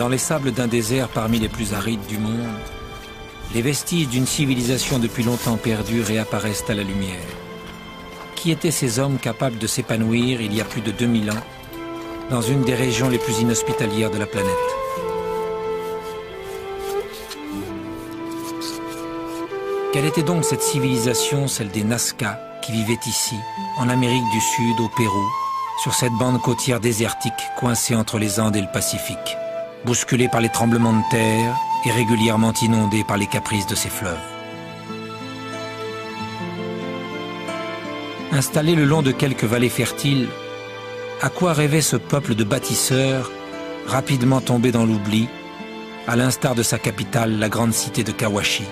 Dans les sables d'un désert parmi les plus arides du monde, les vestiges d'une civilisation depuis longtemps perdue réapparaissent à la lumière. Qui étaient ces hommes capables de s'épanouir il y a plus de 2000 ans dans une des régions les plus inhospitalières de la planète? Quelle était donc cette civilisation, celle des Nazca, qui vivaient ici, en Amérique du Sud, au Pérou, sur cette bande côtière désertique coincée entre les Andes et le Pacifique, bousculée par les tremblements de terre et régulièrement inondée par les caprices de ses fleuves? Installé le long de quelques vallées fertiles, à quoi rêvait ce peuple de bâtisseurs, rapidement tombé dans l'oubli, à l'instar de sa capitale, la grande cité de Kawachi,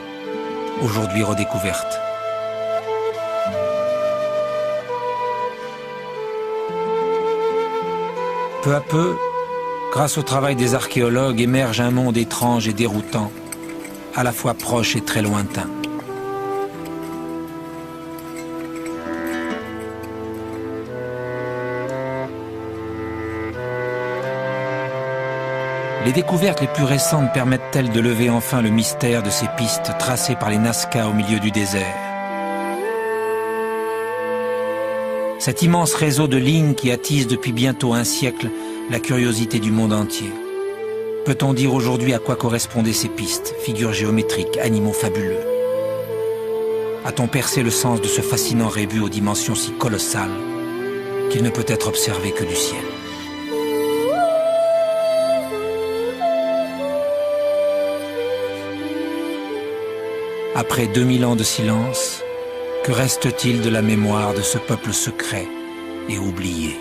aujourd'hui redécouverte? Peu à peu, grâce au travail des archéologues, émerge un monde étrange et déroutant, à la fois proche et très lointain. Les découvertes les plus récentes permettent-elles de lever enfin le mystère de ces pistes tracées par les Nazca au milieu du désert? Cet immense réseau de lignes qui attise depuis bientôt un siècle la curiosité du monde entier. Peut-on dire aujourd'hui à quoi correspondaient ces pistes, figures géométriques, animaux fabuleux? A-t-on percé le sens de ce fascinant rébus aux dimensions si colossales qu'il ne peut être observé que du ciel? Après 2000 ans de silence, que reste-t-il de la mémoire de ce peuple secret et oublié?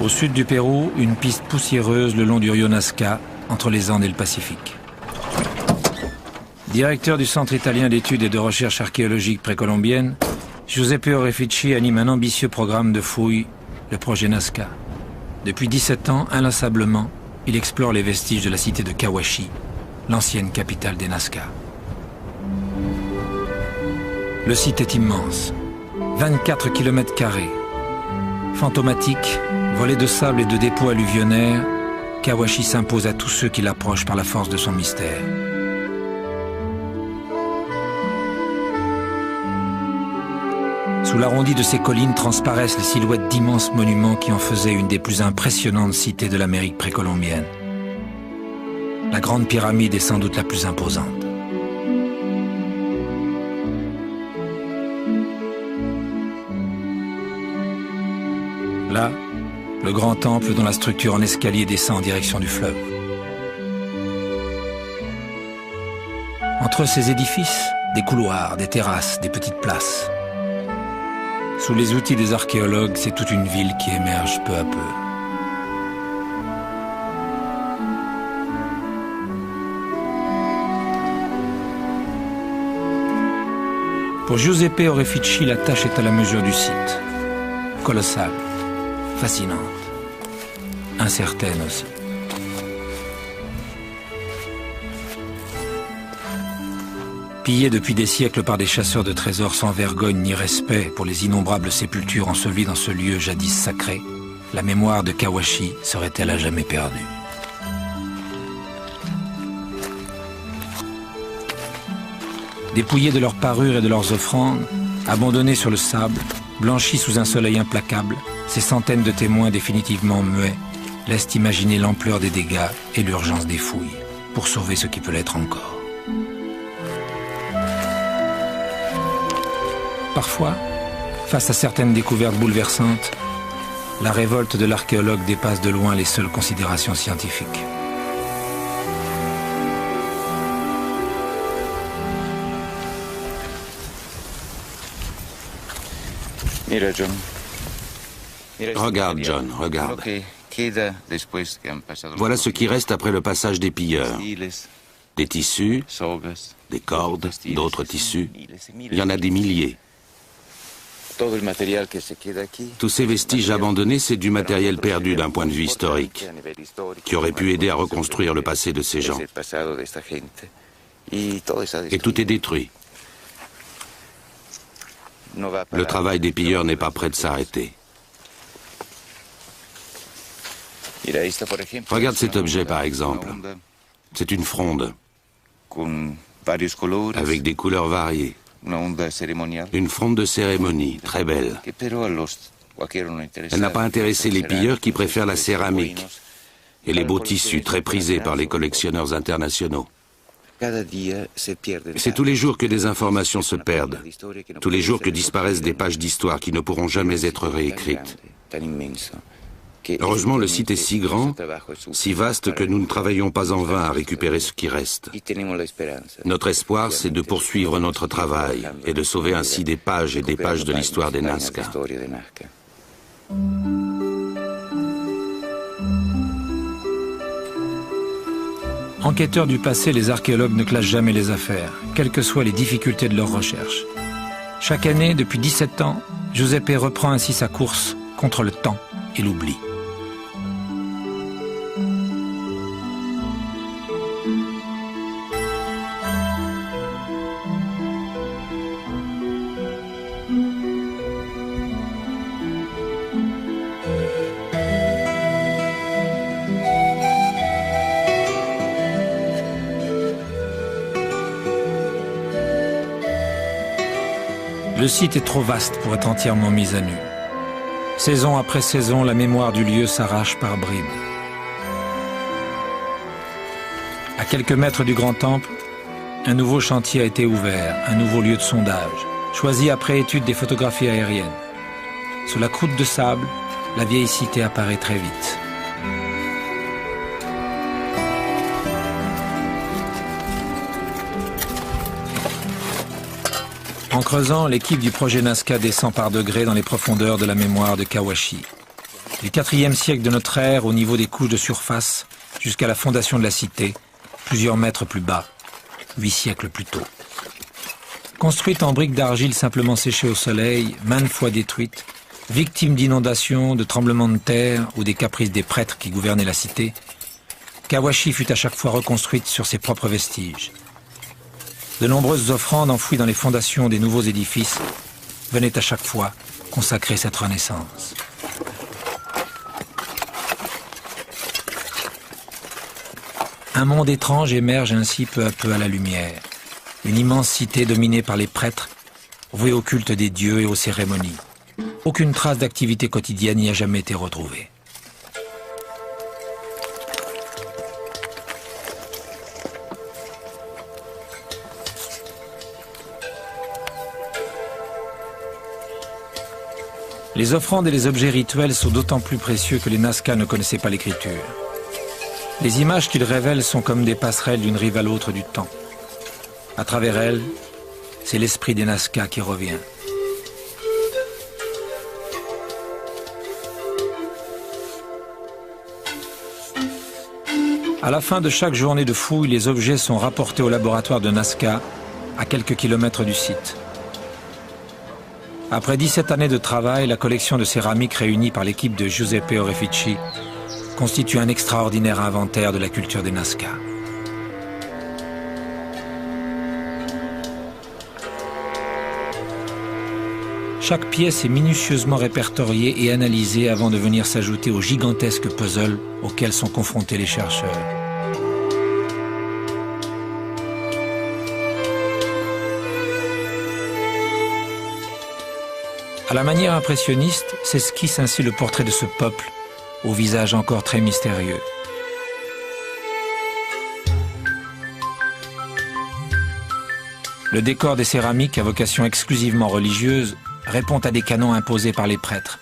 Au sud du Pérou, une piste poussiéreuse le long du rio Nazca, entre les Andes et le Pacifique. Directeur du Centre italien d'études et de recherche archéologique précolombienne, Giuseppe Orefici anime un ambitieux programme de fouilles, le projet Nazca. Depuis 17 ans, inlassablement, il explore les vestiges de la cité de Kawachi, l'ancienne capitale des Nazca. Le site est immense, 24 km². Fantomatique, volé de sable et de dépôts alluvionnaires, Kawachi s'impose à tous ceux qui l'approchent par la force de son mystère. Sous l'arrondi de ces collines transparaissent les silhouettes d'immenses monuments qui en faisaient une des plus impressionnantes cités de l'Amérique précolombienne. La Grande Pyramide est sans doute la plus imposante. Là, le grand temple dont la structure en escalier descend en direction du fleuve. Entre ces édifices, des couloirs, des terrasses, des petites places. Sous les outils des archéologues, c'est toute une ville qui émerge peu à peu. Pour Giuseppe Orefici, la tâche est à la mesure du site. Colossale, fascinante, incertaine aussi. Pillé depuis des siècles par des chasseurs de trésors sans vergogne ni respect pour les innombrables sépultures ensevelies dans ce lieu jadis sacré, la mémoire de Kawachi serait-elle à jamais perdue? Dépouillés de leurs parures et de leurs offrandes, abandonnés sur le sable, blanchis sous un soleil implacable, ces centaines de témoins définitivement muets laissent imaginer l'ampleur des dégâts et l'urgence des fouilles pour sauver ce qui peut l'être encore. Parfois, face à certaines découvertes bouleversantes, la révolte de l'archéologue dépasse de loin les seules considérations scientifiques. Regarde, John, regarde. Voilà ce qui reste après le passage des pilleurs. Des tissus, des cordes, d'autres tissus. Il y en a des milliers. Tous ces vestiges abandonnés, c'est du matériel perdu d'un point de vue historique, qui aurait pu aider à reconstruire le passé de ces gens. Et tout est détruit. Le travail des pilleurs n'est pas prêt de s'arrêter. Regarde cet objet, par exemple. C'est une fronde, avec des couleurs variées. Une fronde de cérémonie, très belle. Elle n'a pas intéressé les pilleurs qui préfèrent la céramique et les beaux tissus très prisés par les collectionneurs internationaux. C'est tous les jours que des informations se perdent, tous les jours que disparaissent des pages d'histoire qui ne pourront jamais être réécrites. Heureusement, le site est si grand, si vaste que nous ne travaillons pas en vain à récupérer ce qui reste. Notre espoir, c'est de poursuivre notre travail et de sauver ainsi des pages et des pages de l'histoire des Nazca. Enquêteurs du passé, les archéologues ne classent jamais les affaires, quelles que soient les difficultés de leurs recherches. Chaque année, depuis 17 ans, Giuseppe reprend ainsi sa course contre le temps et l'oubli. Le site est trop vaste pour être entièrement mis à nu. Saison après saison, la mémoire du lieu s'arrache par bribes. À quelques mètres du grand temple, un nouveau chantier a été ouvert, un nouveau lieu de sondage, choisi après étude des photographies aériennes. Sous la croûte de sable, la vieille cité apparaît très vite. En creusant, l'équipe du projet Nazca descend par degrés dans les profondeurs de la mémoire de Kawashi. Du IVe siècle de notre ère, au niveau des couches de surface, jusqu'à la fondation de la cité, plusieurs mètres plus bas, 8 siècles plus tôt. Construite en briques d'argile simplement séchées au soleil, maintes fois détruite, victime d'inondations, de tremblements de terre ou des caprices des prêtres qui gouvernaient la cité, Kawashi fut à chaque fois reconstruite sur ses propres vestiges. De nombreuses offrandes enfouies dans les fondations des nouveaux édifices venaient à chaque fois consacrer cette renaissance. Un monde étrange émerge ainsi peu à peu à la lumière. Une immense cité dominée par les prêtres, vouée au culte des dieux et aux cérémonies. Aucune trace d'activité quotidienne n'y a jamais été retrouvée. Les offrandes et les objets rituels sont d'autant plus précieux que les Nazca ne connaissaient pas l'écriture. Les images qu'ils révèlent sont comme des passerelles d'une rive à l'autre du temps. À travers elles, c'est l'esprit des Nazca qui revient. À la fin de chaque journée de fouille, les objets sont rapportés au laboratoire de Nazca, à quelques kilomètres du site. Après 17 années de travail, la collection de céramique réunie par l'équipe de Giuseppe Orefici constitue un extraordinaire inventaire de la culture des Nazca. Chaque pièce est minutieusement répertoriée et analysée avant de venir s'ajouter au gigantesque puzzle auquel sont confrontés les chercheurs. À la manière impressionniste, s'esquisse ainsi le portrait de ce peuple, au visage encore très mystérieux. Le décor des céramiques à vocation exclusivement religieuse répond à des canons imposés par les prêtres.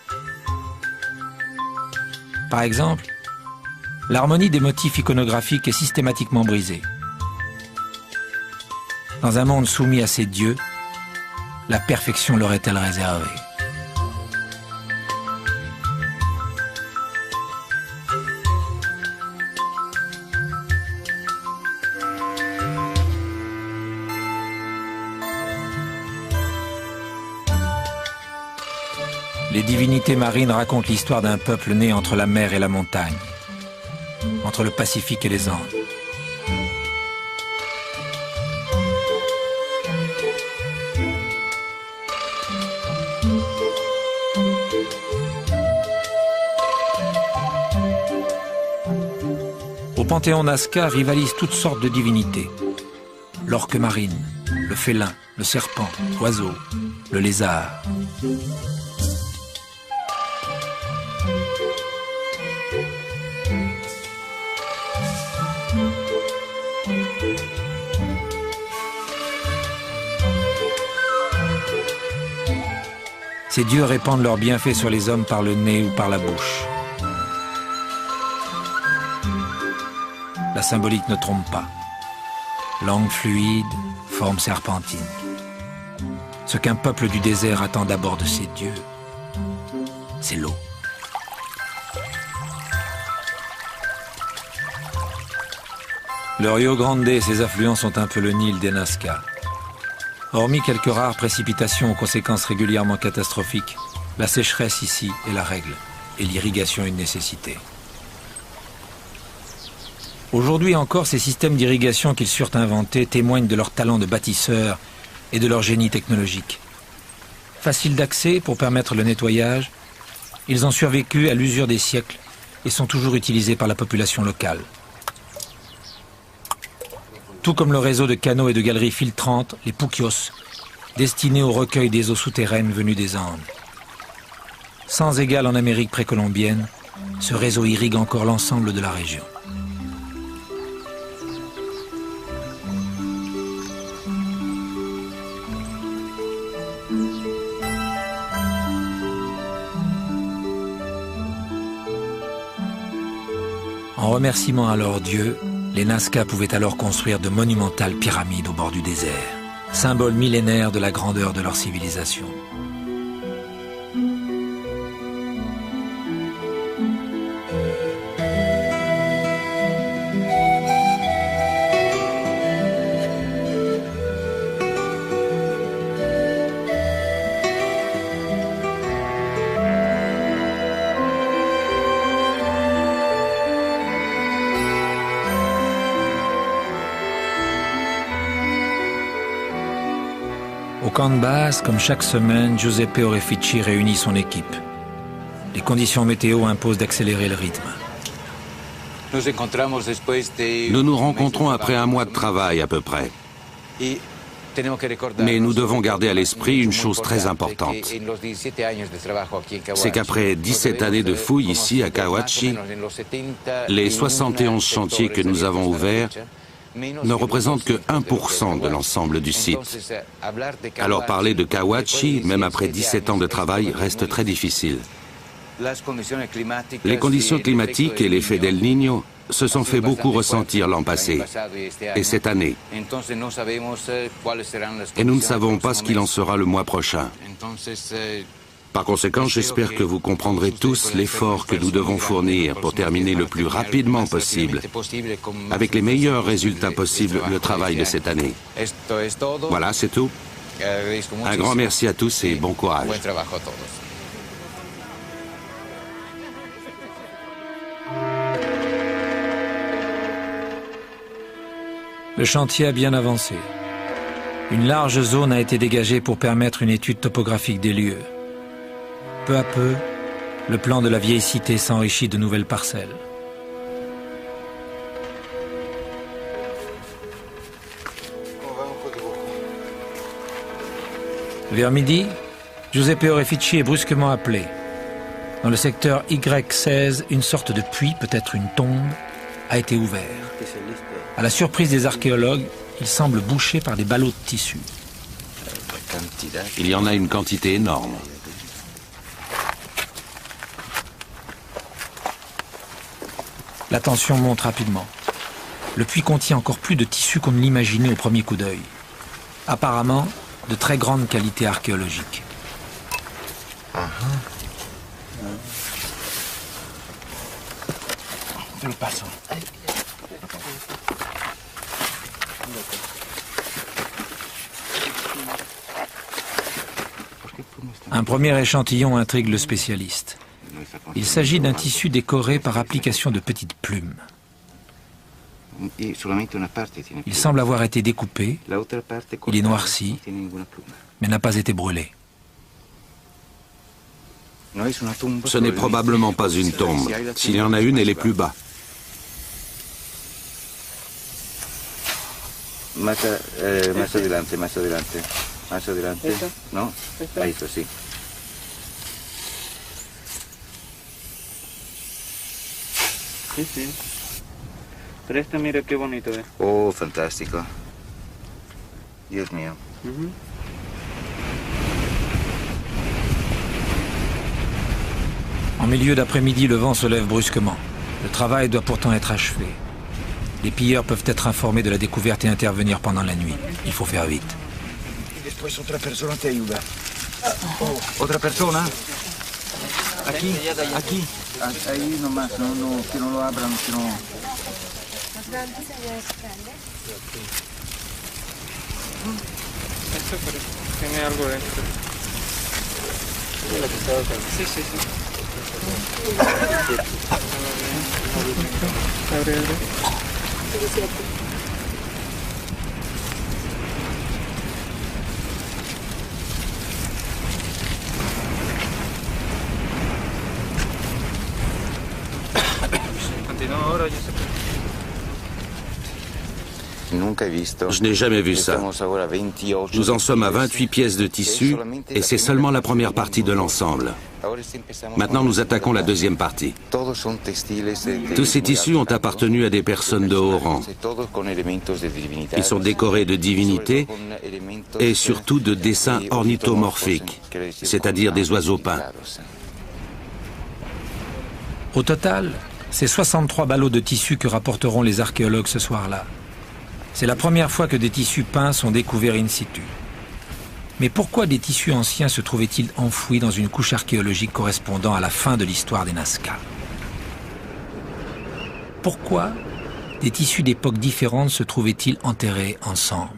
Par exemple, l'harmonie des motifs iconographiques est systématiquement brisée. Dans un monde soumis à ces dieux, la perfection leur est-elle réservée? Les divinités marines racontent l'histoire d'un peuple né entre la mer et la montagne, entre le Pacifique et les Andes. Au panthéon Nazca rivalisent toutes sortes de divinités. L'orque marine, le félin, le serpent, l'oiseau, le lézard. Ces dieux répandent leurs bienfaits sur les hommes par le nez ou par la bouche. La symbolique ne trompe pas. Langue fluide, forme serpentine. Ce qu'un peuple du désert attend d'abord de ses dieux, c'est l'eau. Le Rio Grande et ses affluents sont un peu le Nil des Nazca. Hormis quelques rares précipitations aux conséquences régulièrement catastrophiques, la sécheresse ici est la règle et l'irrigation une nécessité. Aujourd'hui encore, ces systèmes d'irrigation qu'ils surent inventer témoignent de leur talent de bâtisseurs et de leur génie technologique. Faciles d'accès pour permettre le nettoyage, ils ont survécu à l'usure des siècles et sont toujours utilisés par la population locale. Tout comme le réseau de canaux et de galeries filtrantes, les puquios, destinés au recueil des eaux souterraines venues des Andes. Sans égal en Amérique précolombienne, ce réseau irrigue encore l'ensemble de la région. En remerciement à leur dieu, les Nazca pouvaient alors construire de monumentales pyramides au bord du désert, symbole millénaire de la grandeur de leur civilisation. Au camp de base, comme chaque semaine, Giuseppe Orefici réunit son équipe. Les conditions météo imposent d'accélérer le rythme. Nous nous rencontrons après un mois de travail à peu près. Mais nous devons garder à l'esprit une chose très importante. C'est qu'après 17 années de fouilles ici à Cahuachi, les 71 chantiers que nous avons ouverts ne représente que 1% de l'ensemble du site. Alors parler de Cahuachi, même après 17 ans de travail, reste très difficile. Les conditions climatiques et l'effet d'El Niño se sont fait beaucoup ressentir l'an passé et cette année. Et nous ne savons pas ce qu'il en sera le mois prochain. Par conséquent, j'espère que vous comprendrez tous l'effort que nous devons fournir pour terminer le plus rapidement possible, avec les meilleurs résultats possibles, le travail de cette année. Voilà, c'est tout. Un grand merci à tous et bon courage. Le chantier a bien avancé. Une large zone a été dégagée pour permettre une étude topographique des lieux. Peu à peu, le plan de la vieille cité s'enrichit de nouvelles parcelles. Vers midi, Giuseppe Orefici est brusquement appelé. Dans le secteur Y16, une sorte de puits, peut-être une tombe, a été ouvert. À la surprise des archéologues, il semble bouché par des ballots de tissu. Il y en a une quantité énorme. La tension monte rapidement. Le puits contient encore plus de tissus qu'on ne l'imaginait au premier coup d'œil. Apparemment, de très grande qualité archéologique. Un premier échantillon intrigue le spécialiste. Il s'agit d'un tissu décoré par application de petites plumes. Il semble avoir été découpé, il est noirci, mais n'a pas été brûlé. Ce n'est probablement pas une tombe. S'il y en a une, elle est plus bas. Más adelante. ¿No? Ahí, sí. Sí. Pero este, mira qué bonito es. Oh, fantástico. Dios mío. En milieu d'après-midi, le vent se lève brusquement. Le travail doit pourtant être achevé. Les pilleurs peuvent être informés de la découverte et intervenir pendant la nuit. Il faut faire vite. Después otra persona te ayuda. ¿Otra persona? Aquí. Ahí nomás, no, que no lo abran, que no... Esto tiene algo dentro. Sí. Abre. Je n'ai jamais vu ça. Nous en sommes à 28 pièces de tissu et c'est seulement la première partie de l'ensemble. Maintenant, nous attaquons la deuxième partie. Tous ces tissus ont appartenu à des personnes de haut rang. Ils sont décorés de divinités et surtout de dessins ornithomorphiques, c'est-à-dire des oiseaux peints. Au total, c'est 63 ballots de tissus que rapporteront les archéologues ce soir-là. C'est la première fois que des tissus peints sont découverts in situ. Mais pourquoi des tissus anciens se trouvaient-ils enfouis dans une couche archéologique correspondant à la fin de l'histoire des Nazca? Pourquoi des tissus d'époques différentes se trouvaient-ils enterrés ensemble?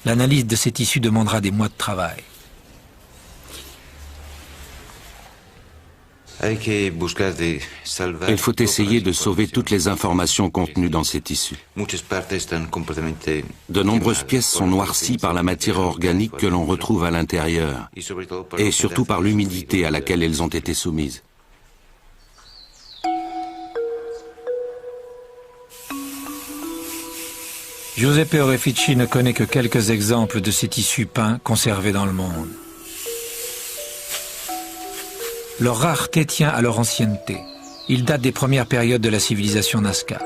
L'analyse de ces tissus demandera des mois de travail. Il faut essayer de sauver toutes les informations contenues dans ces tissus. De nombreuses pièces sont noircies par la matière organique que l'on retrouve à l'intérieur, et surtout par l'humidité à laquelle elles ont été soumises. Giuseppe Orefici ne connaît que quelques exemples de ces tissus peints conservés dans le monde. Leur rareté tient à leur ancienneté. Ils datent des premières périodes de la civilisation Nazca.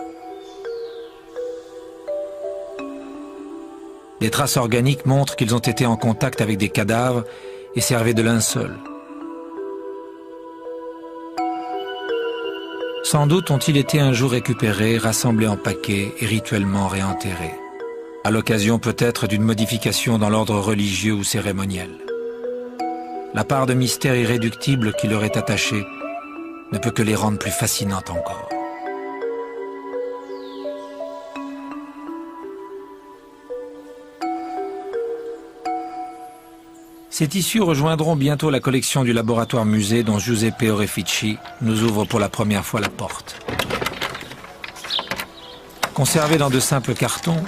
Des traces organiques montrent qu'ils ont été en contact avec des cadavres et servaient de linceul. Sans doute ont-ils été un jour récupérés, rassemblés en paquets et rituellement réenterrés, à l'occasion peut-être d'une modification dans l'ordre religieux ou cérémoniel. La part de mystère irréductible qui leur est attachée ne peut que les rendre plus fascinantes encore. Ces tissus rejoindront bientôt la collection du laboratoire musée dont Giuseppe Orefici nous ouvre pour la première fois la porte. Conservés dans de simples cartons,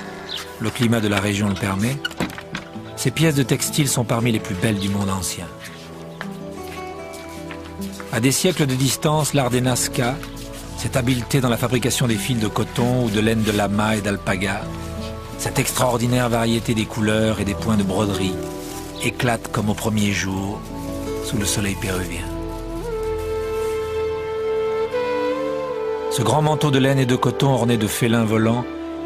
le climat de la région le permet, ces pièces de textile sont parmi les plus belles du monde ancien. À des siècles de distance, l'art des Nazca, cette habileté dans la fabrication des fils de coton ou de laine de lama et d'alpaga, cette extraordinaire variété des couleurs et des points de broderie, éclate comme au premier jour sous le soleil péruvien. Ce grand manteau de laine et de coton orné de félins volants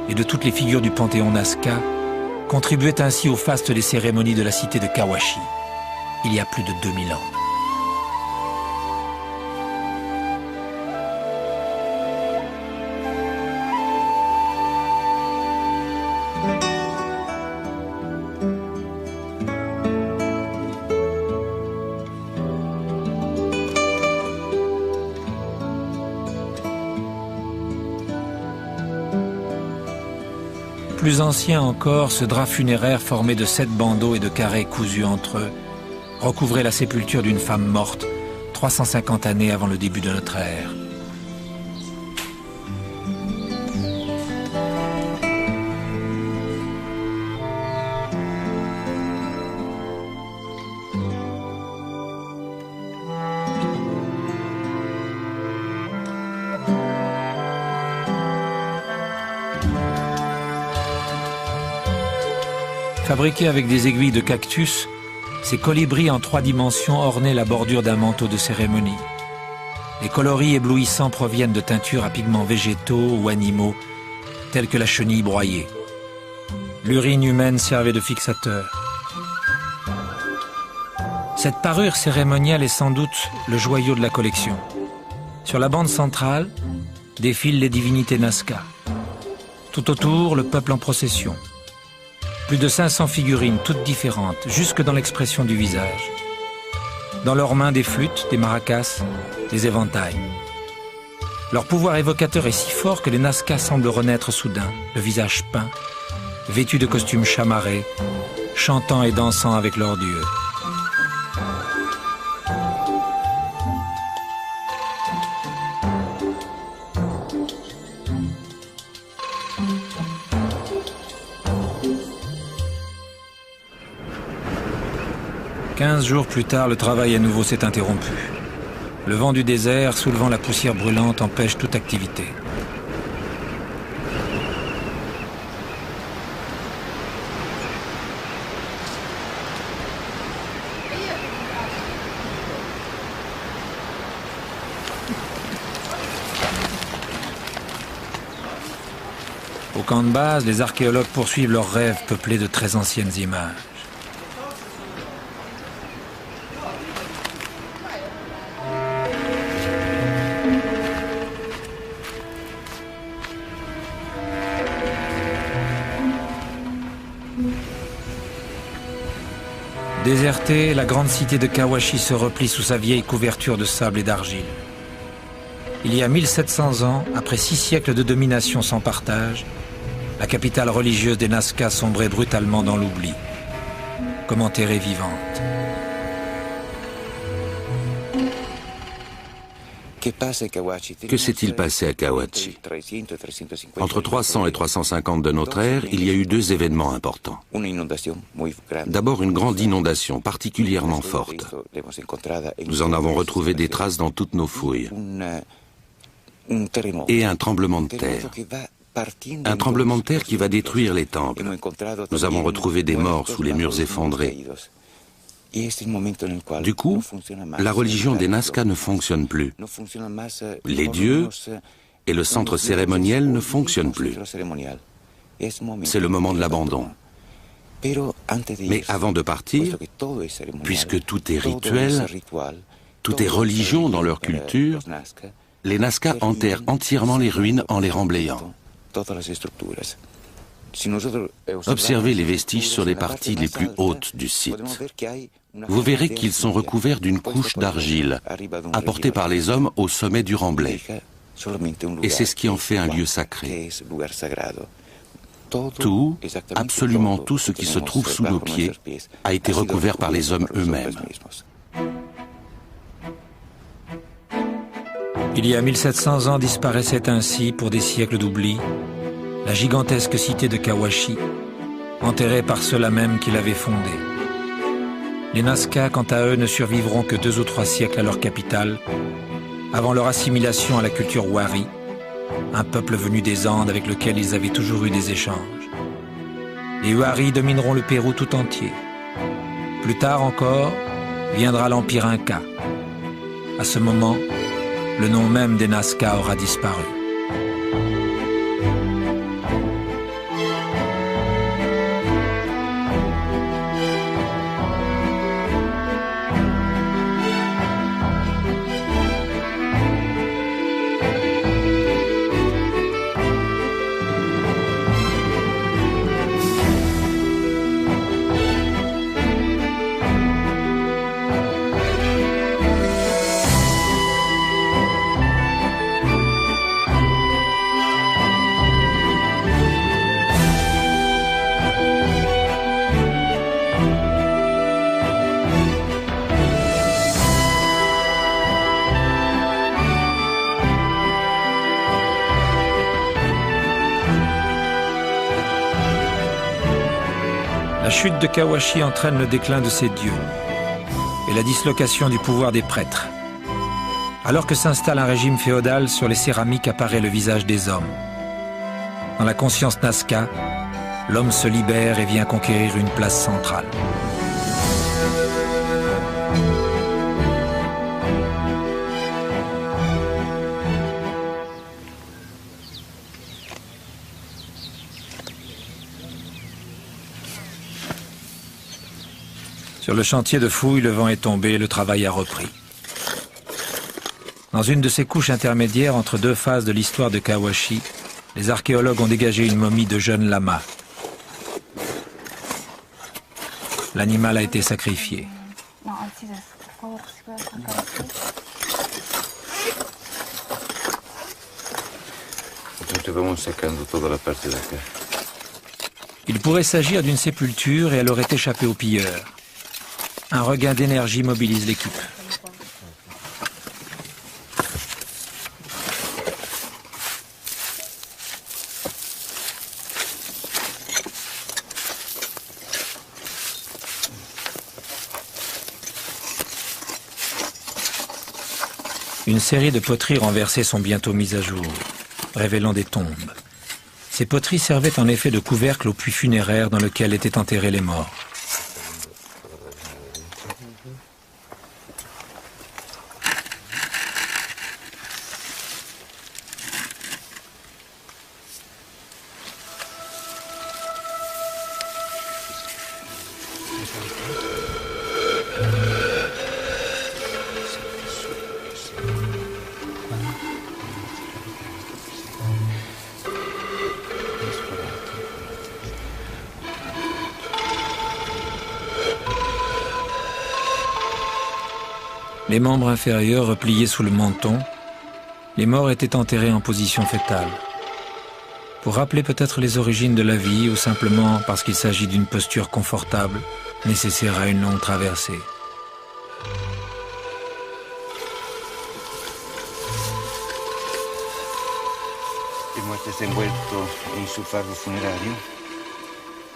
et de toutes les figures du panthéon Nazca contribuaient ainsi au faste des cérémonies de la cité de Kawachi, il y a plus de 2000 ans. Plus ancien encore, ce drap funéraire formé de 7 bandeaux et de carrés cousus entre eux recouvrait la sépulture d'une femme morte 350 années avant le début de notre ère. Fabriqués avec des aiguilles de cactus, ces colibris en 3 dimensions ornaient la bordure d'un manteau de cérémonie. Les coloris éblouissants proviennent de teintures à pigments végétaux ou animaux, tels que la chenille broyée. L'urine humaine servait de fixateur. Cette parure cérémoniale est sans doute le joyau de la collection. Sur la bande centrale, défilent les divinités Nazca. Tout autour, le peuple en procession. Plus de 500 figurines, toutes différentes, jusque dans l'expression du visage. Dans leurs mains, des flûtes, des maracas, des éventails. Leur pouvoir évocateur est si fort que les Nazca semblent renaître soudain, le visage peint, vêtus de costumes chamarrés, chantant et dansant avec leur dieu. Quinze jours plus tard, le travail à nouveau s'est interrompu. Le vent du désert, soulevant la poussière brûlante, empêche toute activité. Au camp de base, les archéologues poursuivent leurs rêves peuplés de très anciennes images. Désertée, la grande cité de Kawachi se replie sous sa vieille couverture de sable et d'argile. Il y a 1700 ans, après 6 siècles de domination sans partage, la capitale religieuse des Nazca sombrait brutalement dans l'oubli, comme enterrée vivante. Que s'est-il passé à Kawachi? Entre 300 et 350 de notre ère, il y a eu 2 événements importants. D'abord, une grande inondation particulièrement forte. Nous en avons retrouvé des traces dans toutes nos fouilles. Et un tremblement de terre. Un tremblement de terre qui va détruire les temples. Nous avons retrouvé des morts sous les murs effondrés. Du coup, la religion des Nazca ne fonctionne plus. Les dieux et le centre cérémoniel ne fonctionnent plus. C'est le moment de l'abandon. Mais avant de partir, puisque tout est rituel, tout est religion dans leur culture, les Nazca enterrent entièrement les ruines en les remblayant. Observez les vestiges sur les parties les plus hautes du site. Vous verrez qu'ils sont recouverts d'une couche d'argile, apportée par les hommes au sommet du remblai. Et c'est ce qui en fait un lieu sacré. Tout, absolument tout ce qui se trouve sous nos pieds, a été recouvert par les hommes eux-mêmes. Il y a 1700 ans disparaissait ainsi, pour des siècles d'oubli, la gigantesque cité de Kawachi, enterrée par ceux-là même qui l'avaient fondée. Les Nazca, quant à eux, ne survivront que 2 ou 3 siècles à leur capitale, avant leur assimilation à la culture Wari, un peuple venu des Andes avec lequel ils avaient toujours eu des échanges. Les Wari domineront le Pérou tout entier. Plus tard encore, viendra l'Empire Inca. À ce moment, le nom même des Nazca aura disparu. chute de Kawashi entraîne le déclin de ses dieux et la dislocation du pouvoir des prêtres. Alors que s'installe un régime féodal, sur les céramiques apparaît le visage des hommes. Dans la conscience Nazca, l'homme se libère et vient conquérir une place centrale. Sur le chantier de fouilles, le vent est tombé et le travail a repris. Dans une de ces couches intermédiaires entre deux phases de l'histoire de Kawashi, les archéologues ont dégagé une momie de jeune lama. L'animal a été sacrifié. Il pourrait s'agir d'une sépulture et elle aurait échappé aux pilleurs. Un regain d'énergie mobilise l'équipe. Une série de poteries renversées sont bientôt mises à jour, révélant des tombes. Ces poteries servaient en effet de couvercle au puits funéraire dans lequel étaient enterrés les morts. Les membres inférieurs repliés sous le menton, les morts étaient enterrés en position fétale. Pour rappeler peut-être les origines de la vie ou simplement parce qu'il s'agit d'une posture confortable, nécessaire à une longue traversée.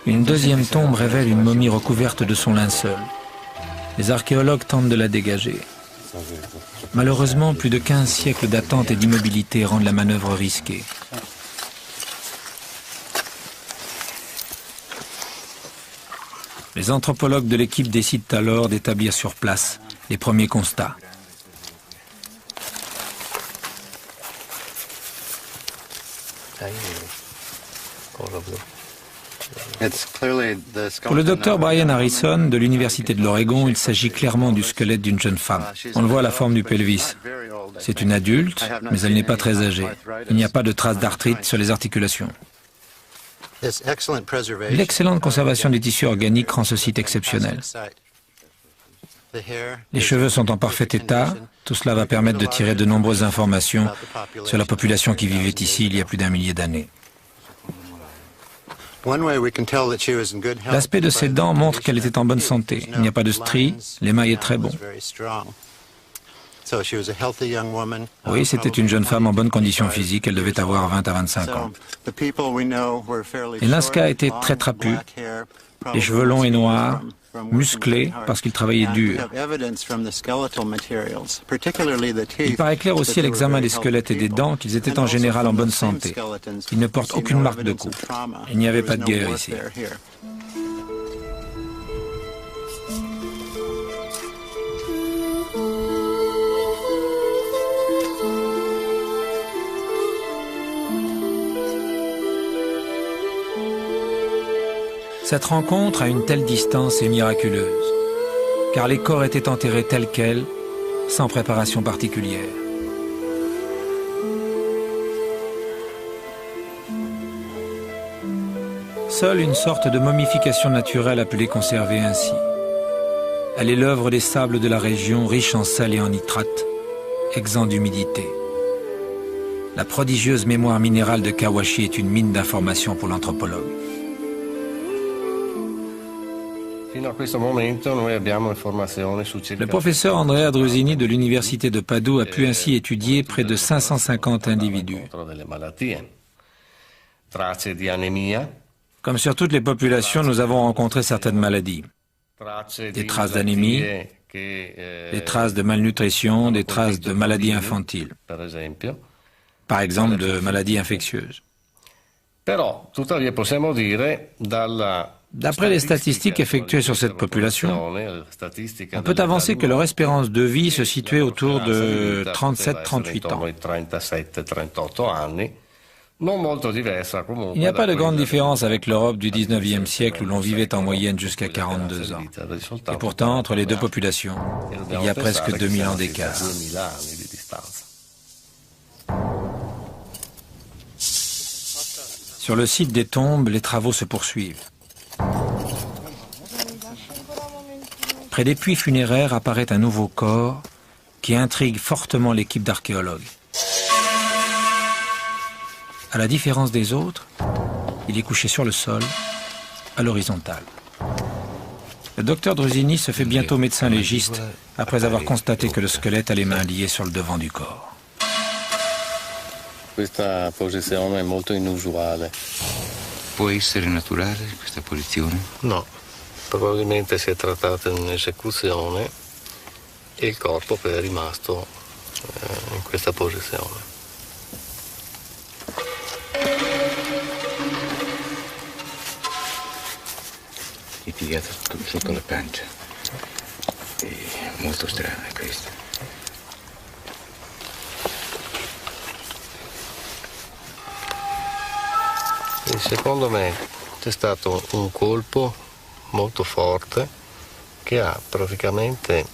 Une deuxième tombe révèle une momie recouverte de son linceul. Les archéologues tentent de la dégager. Malheureusement, plus de 15 siècles d'attente et d'immobilité rendent la manœuvre risquée. Les anthropologues de l'équipe décident alors d'établir sur place les premiers constats. Pour le docteur Brian Harrison de l'Université de l'Oregon, il s'agit clairement du squelette d'une jeune femme. On le voit à la forme du pelvis. C'est une adulte, mais elle n'est pas très âgée. Il n'y a pas de traces d'arthrite sur les articulations. L'excellente conservation des tissus organiques rend ce site exceptionnel. Les cheveux sont en parfait état. Tout cela va permettre de tirer de nombreuses informations sur la population qui vivait ici il y a plus d'1 millier d'années. L'aspect de ses dents montre qu'elle était en bonne santé. Il n'y a pas de stries, l'émail est très bon. Oui, c'était une jeune femme en bonne condition physique, elle devait avoir 20 à 25 ans. Et Nazca était très trapu, les cheveux longs et noirs, musclés parce qu'il travaillait dur. Il paraît clair aussi à l'examen des squelettes et des dents qu'ils étaient en général en bonne santé. Ils ne portent aucune marque de coup. Il n'y avait pas de guerre ici. Cette rencontre à une telle distance est miraculeuse, car les corps étaient enterrés tels quels, sans préparation particulière. Seule une sorte de momification naturelle a pu les conserver ainsi. Elle est l'œuvre des sables de la région, riches en sel et en nitrate, exempts d'humidité. La prodigieuse mémoire minérale de Kawashi est une mine d'informations pour l'anthropologue. Le professeur Andrea Drusini de l'Université de Padoue a pu ainsi étudier près de 550 individus. Comme sur toutes les populations, nous avons rencontré certaines maladies. Des traces d'anémie, des traces de malnutrition, des traces de maladies infantiles. Par exemple, de maladies infectieuses. D'après les statistiques effectuées sur cette population, on peut avancer que leur espérance de vie se situait autour de 37-38 ans. Il n'y a pas de grande différence avec l'Europe du 19e siècle où l'on vivait en moyenne jusqu'à 42 ans. Et pourtant, entre les deux populations, il y a presque 2000 ans d'écart. Sur le site des tombes, les travaux se poursuivent. Près des puits funéraires apparaît un nouveau corps qui intrigue fortement l'équipe d'archéologues. À la différence des autres, il est couché sur le sol, à l'horizontale. Le docteur Drusini se fait bientôt médecin légiste après avoir constaté que le squelette a les mains liées sur le devant du corps. Questa posizione è molto inusuale. Può essere naturale questa posizione? No, probabilmente si è trattato di un'esecuzione e il corpo poi è rimasto in questa posizione. È piegato sotto la pancia. È molto strana questa. E secondo me c'è stato un colpo molto forte che ha praticamente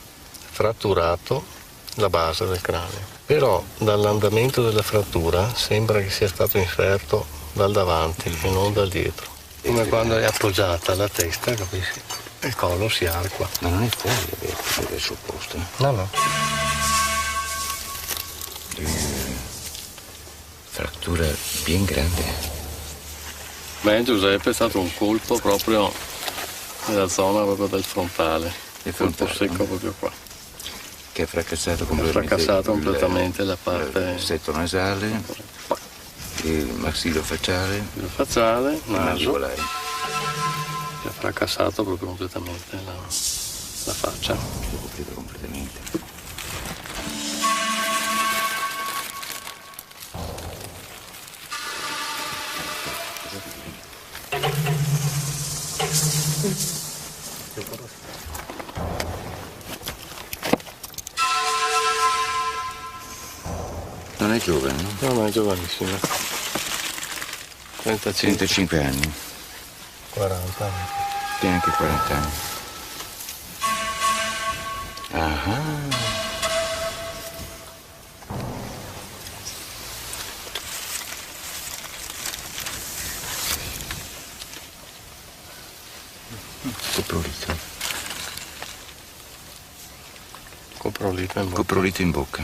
fratturato la base del cranio. Però dall'andamento della frattura sembra che sia stato inferto dal davanti e non dal dietro. Come quando è appoggiata la testa, capisci? Il collo si arqua. Ma non è fuori del suo posto? No, no. Frattura ben grande. Beh, Giuseppe è stato un colpo proprio nella zona proprio del frontale. Il colpo secco proprio qua. Che ha fracassato completamente la parte... Il setto nasale, il maxillofacciale, naso. Che ha fracassato proprio completamente la faccia. Completamente. Non è giovane, no? No, è giovanissimo. 35 anni. 40 anni. E anche 40 anni. Ah. Coprolito in bocca.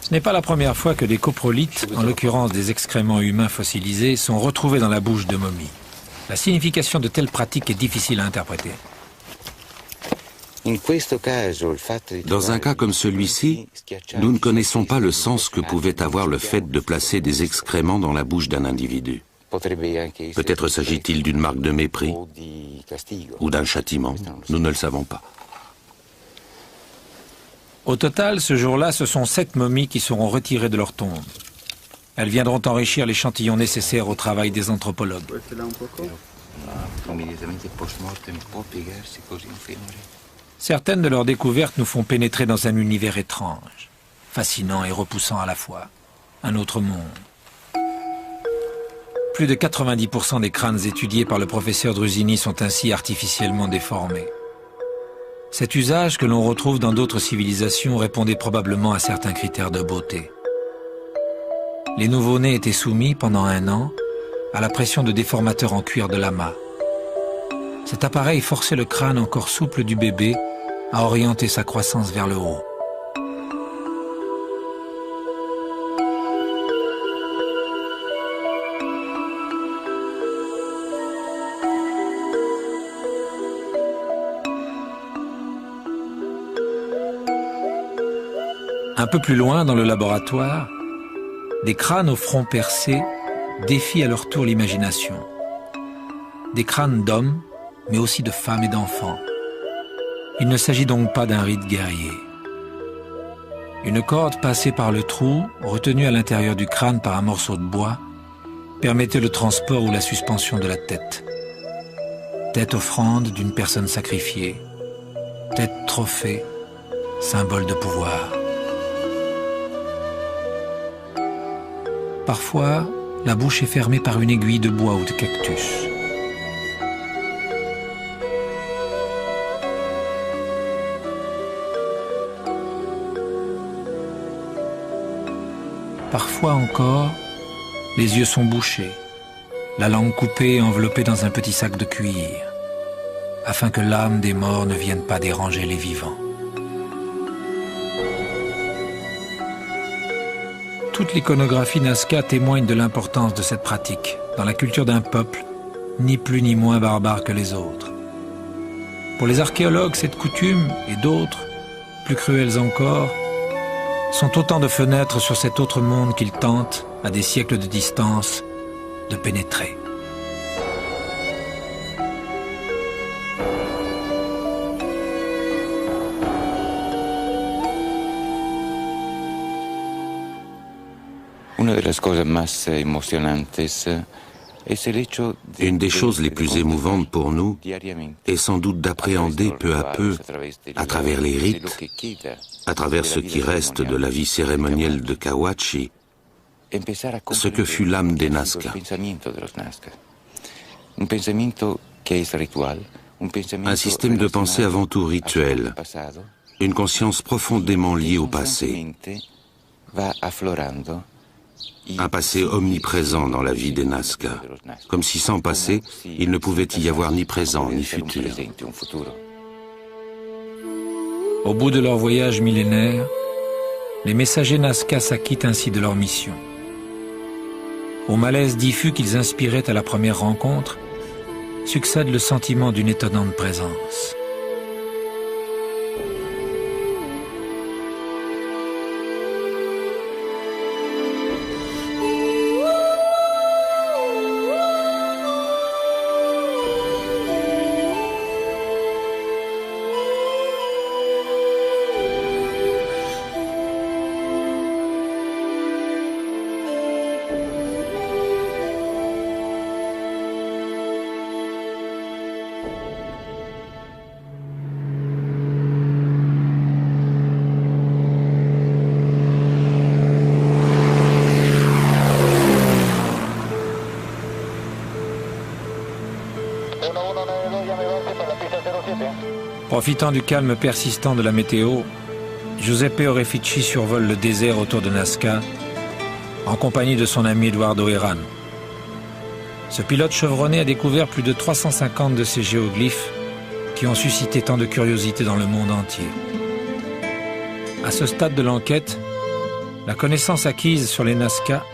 Ce n'est pas la première fois que des coprolites, en l'occurrence des excréments humains fossilisés, sont retrouvés dans la bouche de momies. La signification de telles pratiques est difficile à interpréter. Dans un cas comme celui-ci, nous ne connaissons pas le sens que pouvait avoir le fait de placer des excréments dans la bouche d'un individu. Peut-être s'agit-il d'une marque de mépris ou d'un châtiment, nous ne le savons pas. Au total, ce jour-là, ce sont 7 momies qui seront retirées de leur tombe. Elles viendront enrichir l'échantillon nécessaire au travail des anthropologues. Certaines de leurs découvertes nous font pénétrer dans un univers étrange, fascinant et repoussant à la fois, un autre monde. Plus de 90% des crânes étudiés par le professeur Drusini sont ainsi artificiellement déformés. Cet usage que l'on retrouve dans d'autres civilisations répondait probablement à certains critères de beauté. Les nouveau-nés étaient soumis pendant 1 an à la pression de déformateurs en cuir de lama. Cet appareil forçait le crâne encore souple du bébé à orienter sa croissance vers le haut. Un peu plus loin dans le laboratoire, Des crânes au front percé défient à leur tour l'imagination. Des crânes d'hommes, mais aussi de femmes et d'enfants. Il ne s'agit donc pas d'un rite guerrier. Une corde passée par le trou, retenue à l'intérieur du crâne par un morceau de bois, permettait le transport ou la suspension de la tête. Tête offrande d'une personne sacrifiée. Tête trophée, symbole de pouvoir. Parfois, la bouche est fermée par une aiguille de bois ou de cactus. Parfois encore, les yeux sont bouchés, la langue coupée et enveloppée dans un petit sac de cuir, afin que l'âme des morts ne vienne pas déranger les vivants. Toute l'iconographie Nazca témoigne de l'importance de cette pratique dans la culture d'un peuple, ni plus ni moins barbare que les autres. Pour les archéologues, cette coutume et d'autres, plus cruelles encore, sont autant de fenêtres sur cet autre monde qu'ils tentent, à des siècles de distance, de pénétrer. Une des choses les plus émouvantes pour nous est sans doute d'appréhender peu à peu, à travers les rites, à travers ce qui reste de la vie cérémonielle de Cahuachi, ce que fut l'âme des Nazca. Un système de pensée avant tout rituel, une conscience profondément liée au passé. Un passé omniprésent dans la vie des Nazca, comme si sans passé, il ne pouvait y avoir ni présent ni futur. Au bout de leur voyage millénaire, les messagers Nazca s'acquittent ainsi de leur mission. Au malaise diffus qu'ils inspiraient à la première rencontre, succède le sentiment d'une étonnante présence. Profitant du calme persistant de la météo, Giuseppe Orefici survole le désert autour de Nazca en compagnie de son ami Eduardo Herrán. Ce pilote chevronné a découvert plus de 350 de ces géoglyphes qui ont suscité tant de curiosité dans le monde entier. À ce stade de l'enquête, la connaissance acquise sur les Nazca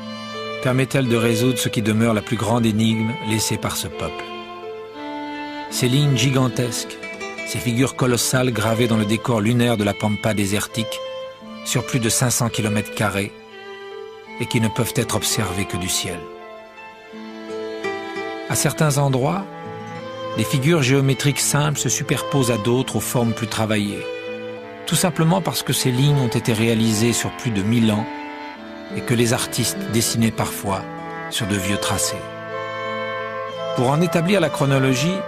permet-elle de résoudre ce qui demeure la plus grande énigme laissée par ce peuple? Ces lignes gigantesques, ces figures colossales gravées dans le décor lunaire de la pampa désertique, sur plus de 500 km² et qui ne peuvent être observées que du ciel. À certains endroits, des figures géométriques simples se superposent à d'autres aux formes plus travaillées, tout simplement parce que ces lignes ont été réalisées sur plus de 1000 ans et que les artistes dessinaient parfois sur de vieux tracés. Pour en établir la chronologie,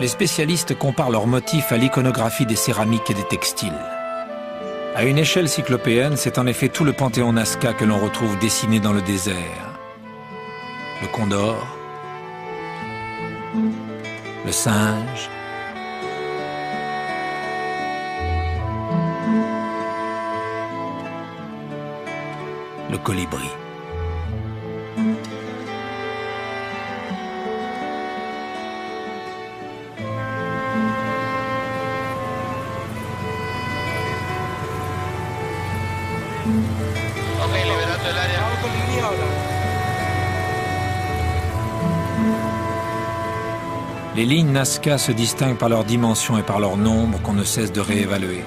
les spécialistes comparent leurs motifs à l'iconographie des céramiques et des textiles. À une échelle cyclopéenne, c'est en effet tout le panthéon Nazca que l'on retrouve dessiné dans le désert. Le condor, le singe, le colibri. Les lignes Nazca se distinguent par leur dimension et par leur nombre qu'on ne cesse de réévaluer.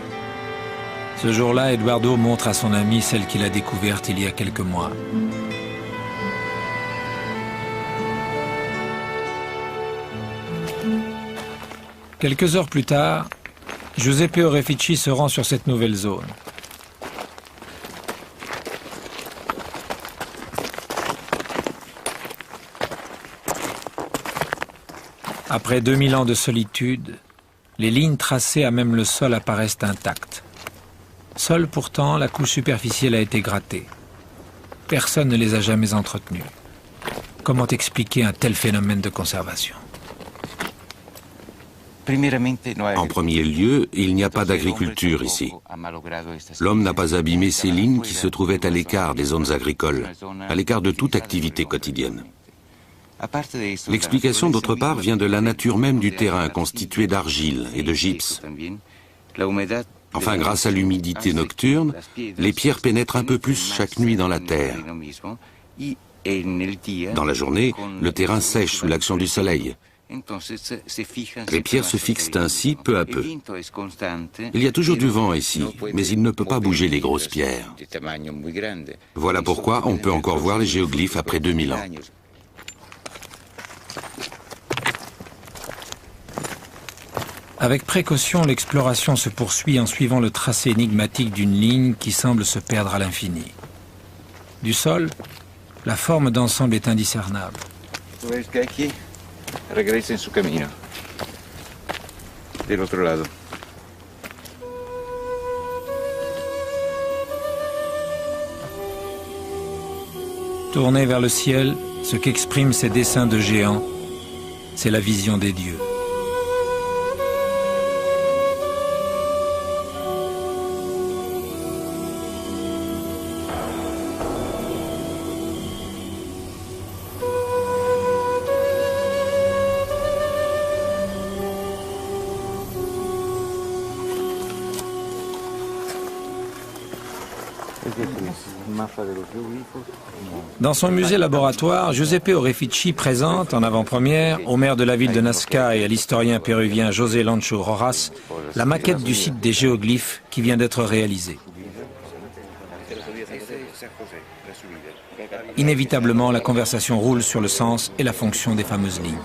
Ce jour-là, Eduardo montre à son ami celle qu'il a découverte il y a quelques mois. Quelques heures plus tard, Giuseppe Orefici se rend sur cette nouvelle zone. Après 2000 ans de solitude, les lignes tracées à même le sol apparaissent intactes. Seule pourtant, la couche superficielle a été grattée. Personne ne les a jamais entretenues. Comment expliquer un tel phénomène de conservation? En premier lieu, il n'y a pas d'agriculture ici. L'homme n'a pas abîmé ces lignes qui se trouvaient à l'écart des zones agricoles, à l'écart de toute activité quotidienne. L'explication, d'autre part, vient de la nature même du terrain, constitué d'argile et de gypse. Enfin, grâce à l'humidité nocturne, les pierres pénètrent un peu plus chaque nuit dans la terre. Dans la journée, le terrain sèche sous l'action du soleil. Les pierres se fixent ainsi peu à peu. Il y a toujours du vent ici, mais il ne peut pas bouger les grosses pierres. Voilà pourquoi on peut encore voir les géoglyphes après 2000 ans. Avec précaution, l'exploration se poursuit en suivant le tracé énigmatique d'une ligne qui semble se perdre à l'infini. Du sol, la forme d'ensemble est indiscernable. Regresa en su camino. Del otro lado. Tourné vers le ciel, ce qu'expriment ces dessins de géants, c'est la vision des dieux. Dans son musée laboratoire, Giuseppe Orefici présente, en avant-première, au maire de la ville de Nazca et à l'historien péruvien José Lancho Rojas, la maquette du site des géoglyphes qui vient d'être réalisée. Inévitablement, la conversation roule sur le sens et la fonction des fameuses lignes.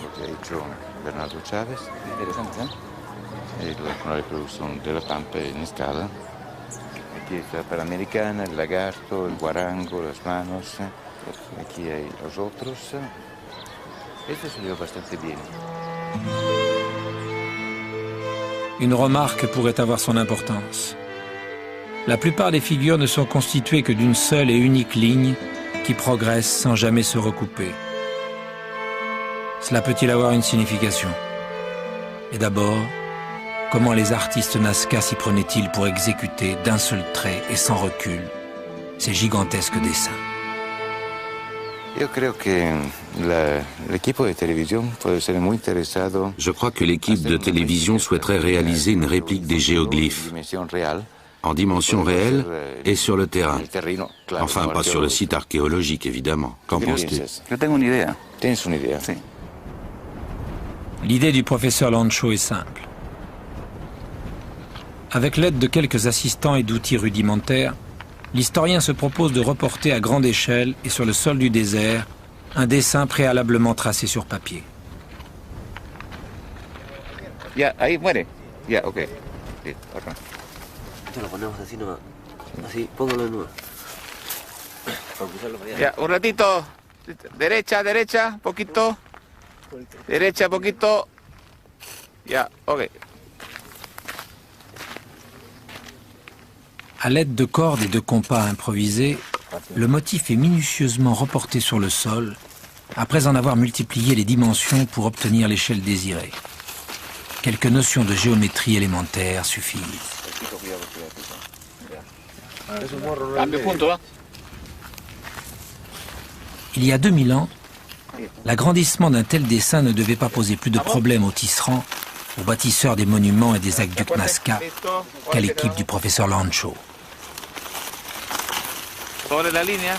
La panamericana, el lagarto, el guarango, las manos. Aquí hay los otros. Este se ve bastante bien. Une remarque pourrait avoir son importance. La plupart des figures ne sont constituées que d'une seule et unique ligne qui progresse sans jamais se recouper. Cela peut-il avoir une signification? Et d'abord, comment les artistes Nazca s'y prenaient-ils pour exécuter d'un seul trait et sans recul ces gigantesques dessins? Je crois que l'équipe de télévision souhaiterait réaliser une réplique des géoglyphes en dimension réelle et sur le terrain. Enfin, pas sur le site archéologique, évidemment. Qu'en penses-tu? L'idée du professeur Lancho est simple. Avec l'aide de quelques assistants et d'outils rudimentaires, l'historien se propose de reporter à grande échelle et sur le sol du désert un dessin préalablement tracé sur papier. Ya, ahí muere. Ya, ok. Ya, un ratito. Derecha, derecha, poquito. Derecha, poquito. Ya, ok. À l'aide de cordes et de compas improvisés, le motif est minutieusement reporté sur le sol, après en avoir multiplié les dimensions pour obtenir l'échelle désirée. Quelques notions de géométrie élémentaire suffisent. Il y a 2000 ans, l'agrandissement d'un tel dessin ne devait pas poser plus de problèmes aux tisserands, aux bâtisseurs des monuments et des aqueducs Nazca qu'à l'équipe du professeur Lancho. Sobre la línea.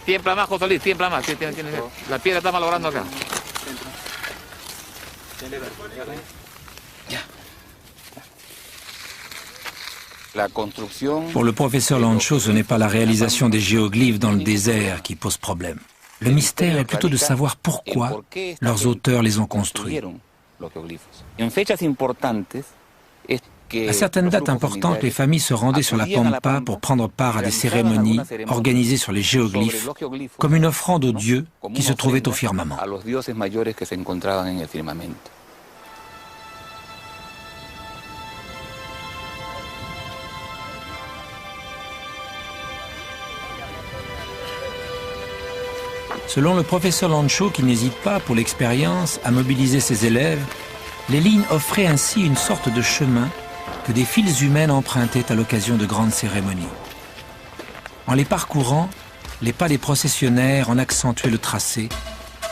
Tiembla más, José Luis, tiembla más. La piedra está malogrando acá. Pour le professeur Lancho, ce n'est pas la réalisation des géoglyphes dans le désert qui pose problème. Le mystère est plutôt de savoir pourquoi leurs auteurs les ont construits. À certaines dates importantes, les familles se rendaient sur la Pampa pour prendre part à des cérémonies organisées sur les géoglyphes, comme une offrande aux dieux qui se trouvaient au firmament. Selon le professeur Lancho, qui n'hésite pas, pour l'expérience, à mobiliser ses élèves, les lignes offraient ainsi une sorte de chemin que des files humaines empruntaient à l'occasion de grandes cérémonies. En les parcourant, les pas des processionnaires en accentuaient le tracé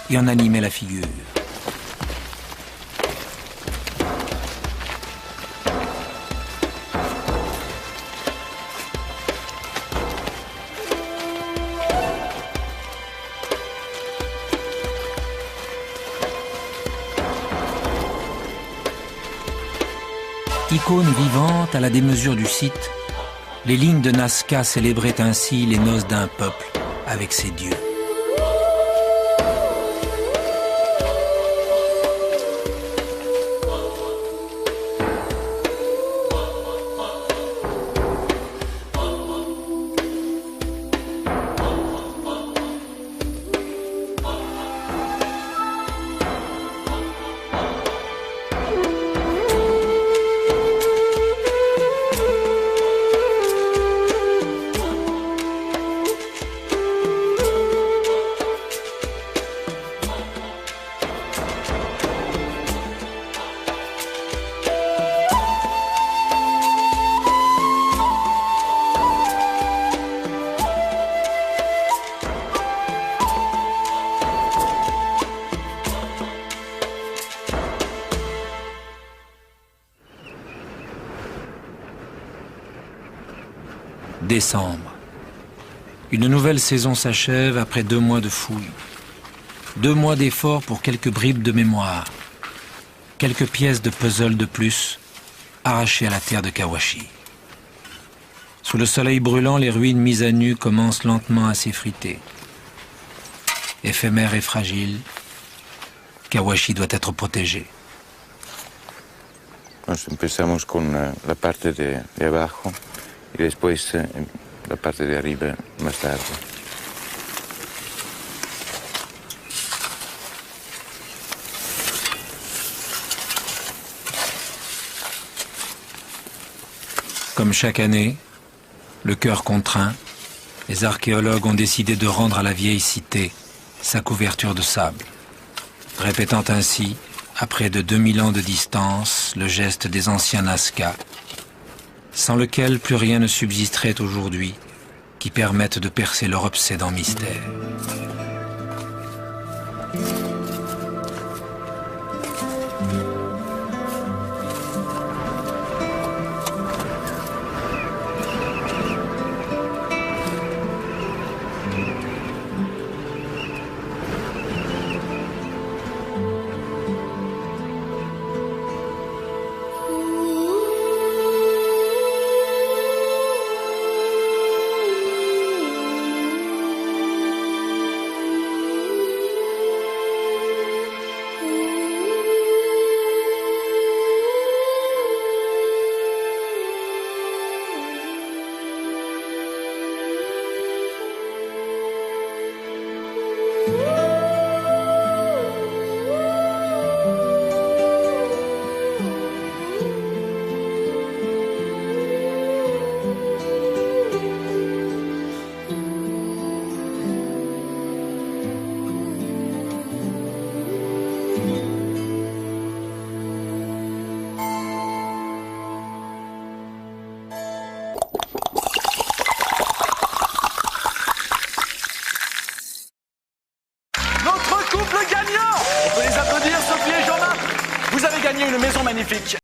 et en animaient la figure. Icône vivante à la démesure du site, les lignes de Nazca célébraient ainsi les noces d'un peuple avec ses dieux. Décembre. Une nouvelle saison s'achève après 2 mois de fouilles. 2 mois d'efforts pour quelques bribes de mémoire. Quelques pièces de puzzle de plus, arrachées à la terre de Kawachi. Sous le soleil brûlant, les ruines mises à nu commencent lentement à s'effriter. Éphémère et fragile, Kawachi doit être protégé. Nos empezamos con la parte de abajo. Y después la parte de arriba más tarde. Comme chaque année, le cœur contraint, les archéologues ont décidé de rendre à la vieille cité sa couverture de sable, répétant ainsi, à près de 2000 ans de distance, le geste des anciens Nazca, sans lequel plus rien ne subsisterait aujourd'hui, qui permette de percer leur obsédant mystère. Couple gagnant! On peut les applaudir, Sophie et Jean-Marc. Vous avez gagné une maison magnifique.